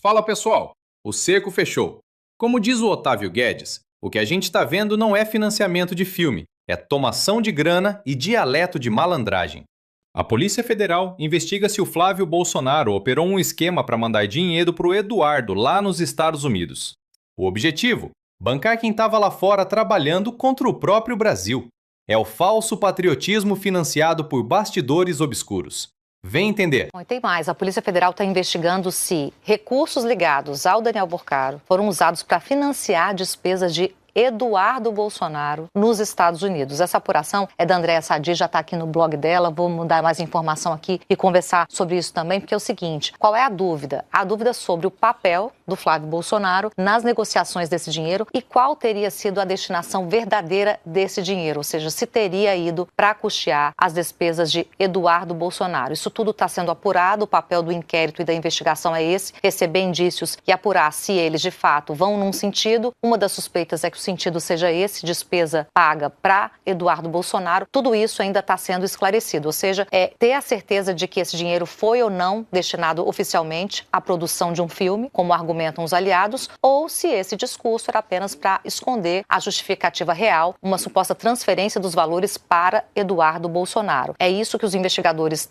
Fala pessoal, o cerco fechou. Como diz o Otávio Guedes, o que a gente está vendo não é financiamento de filme, é tomação de grana e dialeto de malandragem. A Polícia Federal investiga se o Flávio Bolsonaro operou um esquema para mandar dinheiro para o Eduardo lá nos Estados Unidos. O objetivo? Bancar quem estava lá fora trabalhando contra o próprio Brasil. É o falso patriotismo financiado por bastidores obscuros. Vem entender. Bom, e tem mais. A Polícia Federal está investigando se recursos ligados ao Daniel Burcaro foram usados para financiar despesas de Eduardo Bolsonaro nos Estados Unidos. Essa apuração é da Andréa Sadi, já está aqui no blog dela. Vou dar mais informação aqui e conversar sobre isso também, porque é o seguinte, qual é a dúvida? A dúvida sobre o papel do Flávio Bolsonaro nas negociações desse dinheiro e qual teria sido a destinação verdadeira desse dinheiro, ou seja, se teria ido para custear as despesas de Eduardo Bolsonaro. Isso tudo está sendo apurado, o papel do inquérito e da investigação é esse, receber indícios e apurar se eles, de fato, vão num sentido. Uma das suspeitas é que o sentido seja esse, despesa paga para Eduardo Bolsonaro. Tudo isso ainda está sendo esclarecido, ou seja, é ter a certeza de que esse dinheiro foi ou não destinado oficialmente à produção de um filme, como argumentam os aliados, ou se esse discurso era apenas para esconder a justificativa real, uma suposta transferência dos valores para Eduardo Bolsonaro. É isso que os investigadores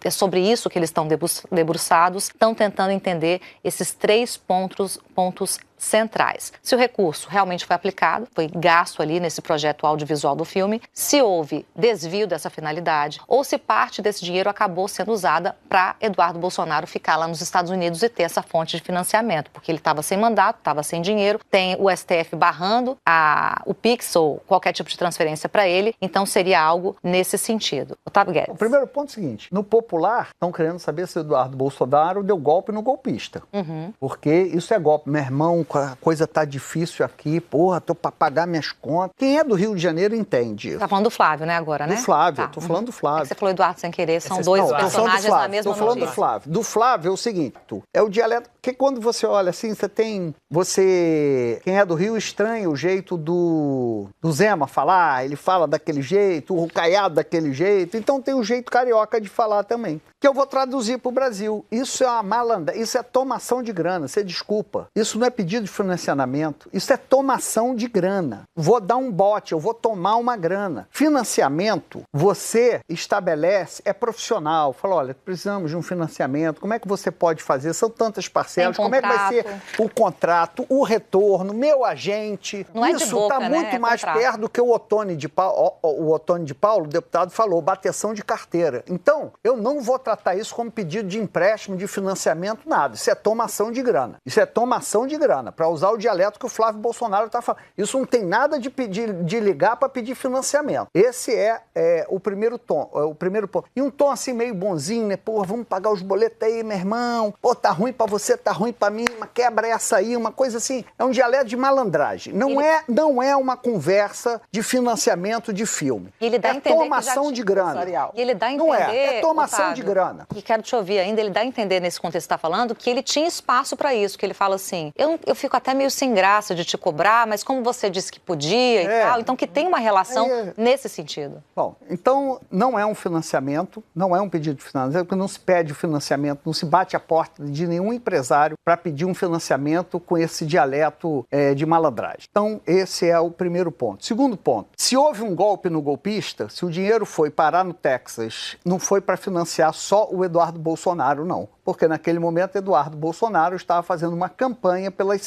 é sobre isso que eles estão debruçados, estão tentando entender esses três pontos centrais. Se o recurso realmente foi aplicado, foi gasto ali nesse projeto audiovisual do filme, se houve desvio dessa finalidade, ou se parte desse dinheiro acabou sendo usada para Eduardo Bolsonaro ficar lá nos Estados Unidos e ter essa fonte de financiamento, porque ele estava sem mandato, estava sem dinheiro, tem o STF barrando o Pix ou qualquer tipo de transferência para ele, então seria algo nesse sentido. Otávio Guedes. O primeiro ponto é o seguinte, no popular, estão querendo saber se o Eduardo Bolsonaro deu golpe no golpista, porque isso é golpe. Meu irmão, a coisa tá difícil aqui, porra, tô pra pagar minhas contas. Quem é do Rio de Janeiro entende. Tá falando do Flávio, né, agora, né? Do Flávio, tá. eu tô falando do Flávio. É que você falou Eduardo sem querer, são dois personagens na mesma notícia. Tô falando do Flávio. Do Flávio é o seguinte, é o dialeto, que quando você olha assim, quem é do Rio estranha o jeito do Zema falar, ele fala daquele jeito, o Caiado daquele jeito, então tem o jeito carioca de falar também. Que eu vou traduzir pro Brasil. Isso é uma malandra, isso é tomação de grana, você desculpa. Isso não é pedido de financiamento, isso é tomação de grana. Vou dar um bote, eu vou tomar uma grana. Financiamento, você estabelece, é profissional, fala, olha, precisamos de um financiamento, como é que você pode fazer? São tantas parcelas, como é que vai ser o contrato, o retorno, meu agente. Não é de isso boca, está muito mais perto do que o Ottoni de Paulo, o deputado falou, bateção de carteira. Então, eu não vou tratar isso como pedido de empréstimo, de financiamento, nada. Isso é tomação de grana. Isso é tomação de grana, para usar o dialeto que o Flávio Bolsonaro está falando. Isso não tem nada de ligar para pedir financiamento. Esse é o primeiro tom, o primeiro ponto. E um tom assim meio bonzinho, né? Pô, vamos pagar os boletos aí, meu irmão. Pô, tá ruim para você, tá ruim para mim, mas quebra essa aí, uma coisa assim. É um dialeto de malandragem. Não é uma conversa de financiamento de filme. Ele dá a entender tomação de grana. E ele dá a entender, não é tomação Otávio, de grana. E quero te ouvir ainda, ele dá a entender nesse contexto que você está falando que ele tinha espaço para isso, que ele fala assim, eu fico até meio sem graça de te cobrar, mas como você disse que podia e tal, então que tem uma relação nesse sentido. Bom, então não é um financiamento, não é um pedido de financiamento, porque não se pede o financiamento, não se bate a porta de nenhum empresário para pedir um financiamento com esse dialeto de malandragem. Então esse é o primeiro ponto. Segundo ponto, se houve um golpe no golpista, se o dinheiro foi parar no Texas, não foi para financiar só o Eduardo Bolsonaro, não. Porque naquele momento Eduardo Bolsonaro estava fazendo uma campanha pelas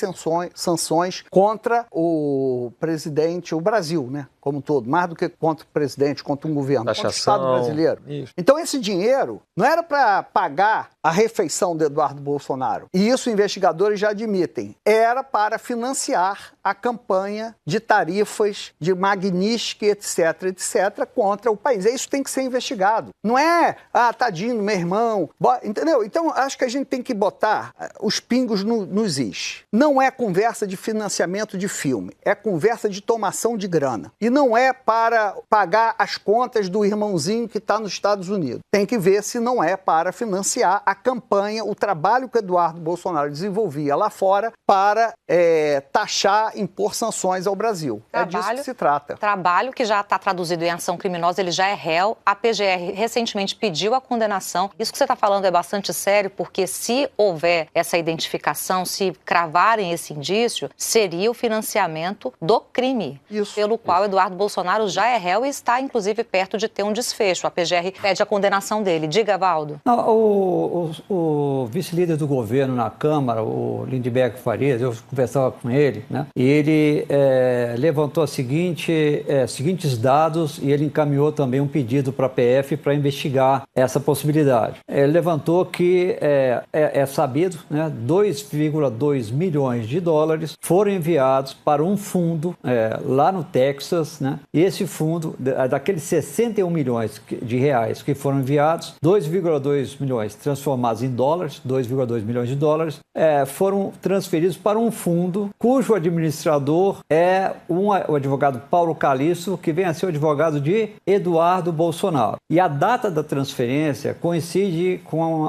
sanções contra o presidente, o Brasil, né? Como um todo, mais do que contra o presidente, contra um governo, contra o Estado brasileiro. Isso. Então esse dinheiro não era para pagar a refeição do Eduardo Bolsonaro. E isso investigadores já admitem. Era para financiar a campanha de tarifas, de Magnitsky, etc., contra o país. Isso tem que ser investigado. Não é, tadinho, meu irmão, entendeu? Então, acho que a gente tem que botar os pingos nos is. Não é conversa de financiamento de filme, é conversa de tomação de grana. E não é para pagar as contas do irmãozinho que está nos Estados Unidos. Tem que ver se não é para financiar a campanha, o trabalho que o Eduardo Bolsonaro desenvolvia lá fora para taxar, impor sanções ao Brasil. É disso que se trata. Trabalho que já está traduzido em ação criminosa, ele já é réu. A PGR recentemente pediu a condenação. Isso que você está falando é bastante sério. Ministério, porque se houver essa identificação, se cravarem esse indício, seria o financiamento do crime, pelo qual Eduardo Bolsonaro já é réu e está, inclusive, perto de ter um desfecho. A PGR pede a condenação dele. Diga, Valdo. Não, o vice-líder do governo na Câmara, o Lindenberg Farias, eu conversava com ele, né? E ele levantou seguintes dados e ele encaminhou também um pedido para a PF para investigar essa possibilidade. Ele levantou que é sabido, né, 2,2 milhões de dólares foram enviados para um fundo lá no Texas, né? E esse fundo, daqueles 61 milhões de reais que foram enviados, 2,2 milhões transformados em dólares, 2,2 milhões de dólares, foram transferidos para um fundo cujo administrador é o advogado Paulo Calixto, que vem a ser o advogado de Eduardo Bolsonaro. E a data da transferência coincide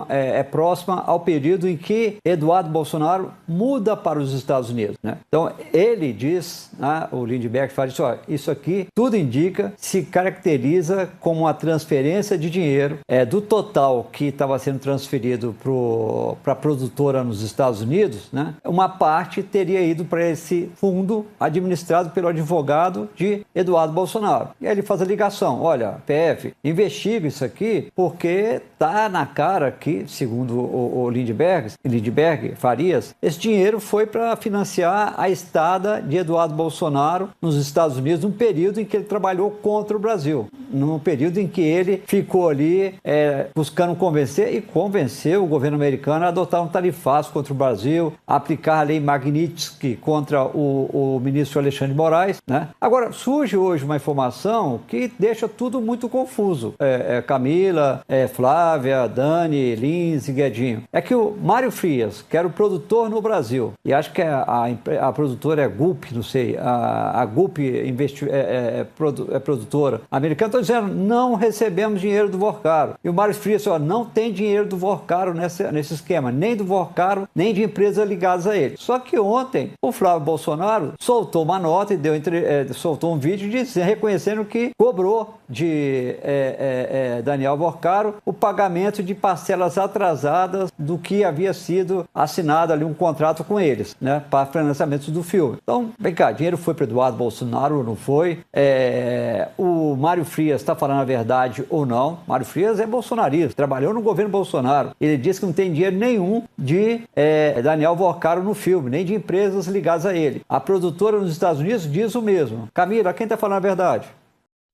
é próxima ao período em que Eduardo Bolsonaro muda para os Estados Unidos, né? Então, ele diz, né, o Lindenberg fala isso aqui, tudo indica, se caracteriza como uma transferência de dinheiro do total que estava sendo transferido para a produtora nos Estados Unidos, né? Uma parte teria ido para esse fundo administrado pelo advogado de Eduardo Bolsonaro. E aí ele faz a ligação, olha, PF, investiga isso aqui porque está na cara que, segundo o Lindenberg Farias, esse dinheiro foi para financiar a estada de Eduardo Bolsonaro nos Estados Unidos num período em que ele trabalhou contra o Brasil, num período em que ele ficou ali buscando convencer e convenceu o governo americano a adotar um tarifaço contra o Brasil, aplicar a lei Magnitsky contra o ministro Alexandre de Moraes, né? Agora, surge hoje uma informação que deixa tudo muito confuso. Camila, Flávia, Dani, Lins e Guedinho. É que o Mário Frias, que era o produtor no Brasil, e acho que a produtora é Gulp, não sei, a Gulp é produtora americana, estão dizendo, não recebemos dinheiro do Vorcaro. E o Mário Frias falou, não tem dinheiro do Vorcaro nesse esquema, nem do Vorcaro, nem de empresas ligadas a ele. Só que ontem, o Flávio Bolsonaro soltou uma nota e soltou um vídeo reconhecendo que cobrou de Daniel Vorcaro o pagamento de parcelas atrasadas do que havia sido assinado ali um contrato com eles, né, para financiamento do filme. Então, vem cá, dinheiro foi para Eduardo Bolsonaro ou não foi? O Mário Frias está falando a verdade ou não? Mário Frias é bolsonarista, trabalhou no governo Bolsonaro. Ele disse que não tem dinheiro nenhum de Daniel Vorcaro no filme, nem de empresas ligadas a ele. A produtora nos Estados Unidos diz o mesmo. Camila, quem está falando a verdade?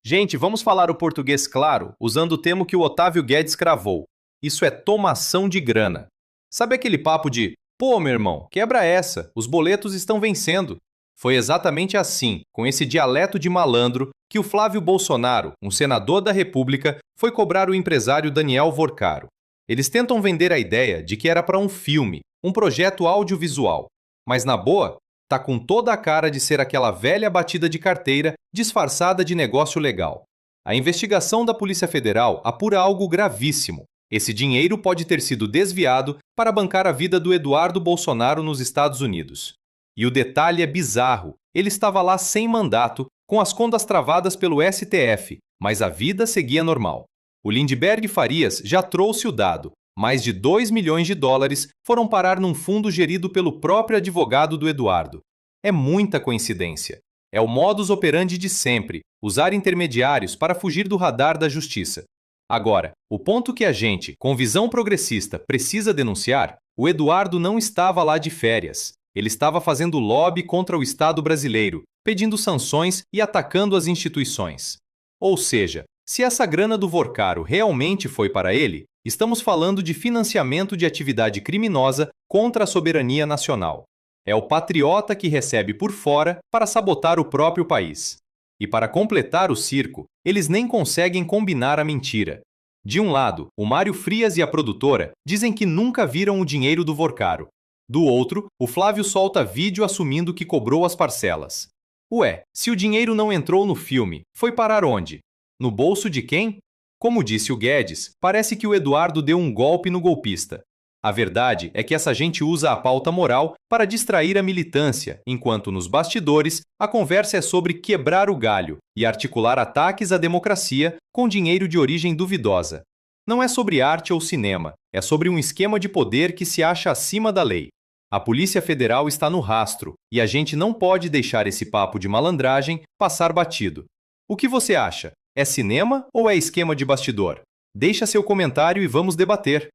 Gente, vamos falar o português claro, usando o termo que o Otávio Guedes cravou. Isso é tomação de grana. Sabe aquele papo de, pô, meu irmão, quebra essa, os boletos estão vencendo. Foi exatamente assim, com esse dialeto de malandro, que o Flávio Bolsonaro, um senador da República, foi cobrar o empresário Daniel Vorcaro. Eles tentam vender a ideia de que era para um filme, um projeto audiovisual. Mas na boa, tá com toda a cara de ser aquela velha batida de carteira disfarçada de negócio legal. A investigação da Polícia Federal apura algo gravíssimo. Esse dinheiro pode ter sido desviado para bancar a vida do Eduardo Bolsonaro nos Estados Unidos. E o detalhe é bizarro. Ele estava lá sem mandato, com as contas travadas pelo STF, mas a vida seguia normal. O Lindenberg Farias já trouxe o dado. Mais de 2 milhões de dólares foram parar num fundo gerido pelo próprio advogado do Eduardo. É muita coincidência. É o modus operandi de sempre, usar intermediários para fugir do radar da justiça. Agora, o ponto que a gente, com visão progressista, precisa denunciar, o Eduardo não estava lá de férias. Ele estava fazendo lobby contra o Estado brasileiro, pedindo sanções e atacando as instituições. Ou seja, se essa grana do Vorcaro realmente foi para ele, estamos falando de financiamento de atividade criminosa contra a soberania nacional. É o patriota que recebe por fora para sabotar o próprio país. E para completar o circo, eles nem conseguem combinar a mentira. De um lado, o Mário Frias e a produtora dizem que nunca viram o dinheiro do Vorcaro. Do outro, o Flávio solta vídeo assumindo que cobrou as parcelas. Ué, se o dinheiro não entrou no filme, foi parar onde? No bolso de quem? Como disse o Guedes, parece que o Eduardo deu um golpe no golpista. A verdade é que essa gente usa a pauta moral para distrair a militância, enquanto nos bastidores a conversa é sobre quebrar o galho e articular ataques à democracia com dinheiro de origem duvidosa. Não é sobre arte ou cinema, é sobre um esquema de poder que se acha acima da lei. A Polícia Federal está no rastro e a gente não pode deixar esse papo de malandragem passar batido. O que você acha? É cinema ou é esquema de bastidor? Deixa seu comentário e vamos debater.